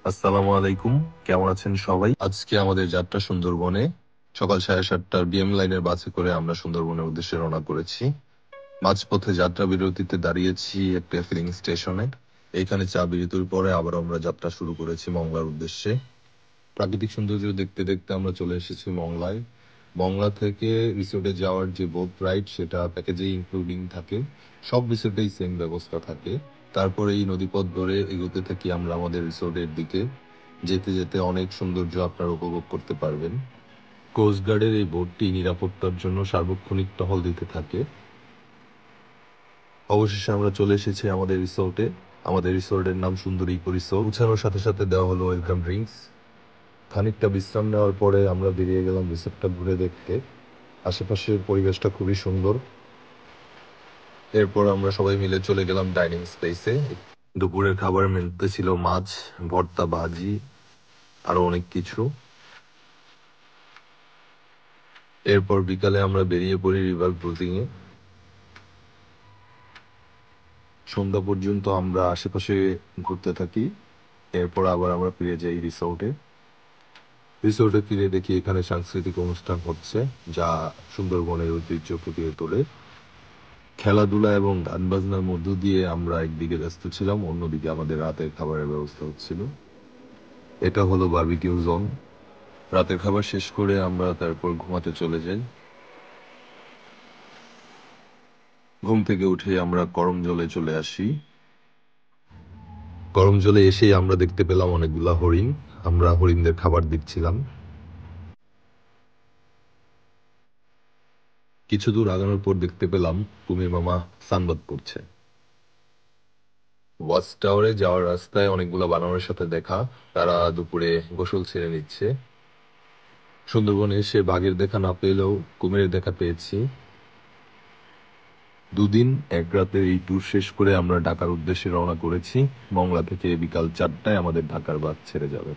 আসসালামু আলাইকুম। কেমন আছেন সবাই? আজকে আমাদের যাত্রা সুন্দরবনে। সকাল 7:30টার বিএম লাইনের বাসে করে আমরা সুন্দরবনের উদ্দেশ্যে রওনা করেছি। মাঝপথে যাত্রা বিরতিতে দাঁড়িয়েছি একটা ফিলিং স্টেশনে। এইখানে চা বিরতির পরে আবার আমরা যাত্রা শুরু করেছি মংলার উদ্দেশ্যে। প্রাকৃতিক সৌন্দর্য দেখতে দেখতে আমরা চলে এসেছি মংলায়। মংলা থেকে রিসোর্টে যাওয়ার যে বোট রাইড সেটা প্যাকেজেই ইনক্লুডিং থাকে। সব রিসোর্টেই সেম ব্যবস্থা থাকে। তারপরে এই নদীপথ ধরে এগোতে থাকি আমরা আমাদের রিসোর্টের দিকে। যেতে যেতে অনেক সৌন্দর্য আপনারা উপভোগ করতে পারবেন। কোস্ট গার্ডের এই বোটটি নিরাপত্তার জন্য সার্বক্ষণিক টহল দিতে থাকে। অবশেষে আমরা চলে এসেছি আমাদের রিসোর্টে। আমাদের রিসোর্টের নাম সুন্দরী ইকো রিসোর্ট। পৌঁছানোর সাথে সাথে দেওয়া হলো ওয়েলকাম ড্রিঙ্কস। খানিকটা বিশ্রাম নেওয়ার পরে আমরা বেরিয়ে গেলাম রিসোর্টটা ঘুরে দেখতে। আশেপাশের পরিবেশটা খুবই সুন্দর। এরপর আমরা সবাই মিলে চলে গেলাম ডাইনিং স্পেসে। দুপুরের খাবার মেনুতে ছিল মাছ, ভর্তা, ভাজি, আরো অনেক কিছু। এরপর বিকালে আমরা বেরিয়ে পড়ি রিভার ক্রুজিং এ। সন্ধ্যা পর্যন্ত আমরা আশেপাশে ঘুরতে থাকি। এরপর আবার আমরা ফিরে যাই রিসোর্টে। রিসোর্টে ফিরে দেখি এখানে সাংস্কৃতিক অনুষ্ঠান হচ্ছে, যা সুন্দরবনের ঐতিহ্য ফুটিয়ে তোলে। খেলাধুলা এবং গান বাজনার মধ্য দিয়ে আমরা একদিকে ব্যস্ত ছিলাম, অন্যদিকে আমাদের রাতের খাবারের ব্যবস্থা হচ্ছিল। এটা হলো বারবিকিউ জোন। রাতের খাবার শেষ করে আমরা তারপর ঘুমাতে চলে যাই। ঘুম থেকে উঠে আমরা গরম জলে চলে আসি। গরম জলে এসেই আমরা দেখতে পেলাম অনেকগুলা হরিণ। আমরা হরিণদের খাবার দিচ্ছিলাম। কিছু দূর আগানোর পর দেখতে পেলাম কুমির মামা সানবাদ করছে। ওয়াচ টাওয়ারে যাওয়ার রাস্তায় অনেকগুলা বানরের সাথে দেখা। তারা দুপুরে গোসল ছেড়ে নিচ্ছে। সুন্দরবনে এসে বাঘের দেখা না পেলেও কুমিরের দেখা পেয়েছি। দুদিন এক রাতের এই ট্যুর শেষ করে আমরা ঢাকার উদ্দেশ্যে রওনা করেছি। মংলা থেকে বিকাল 4টায় আমাদের ঢাকার বাস ছেড়ে যাবে।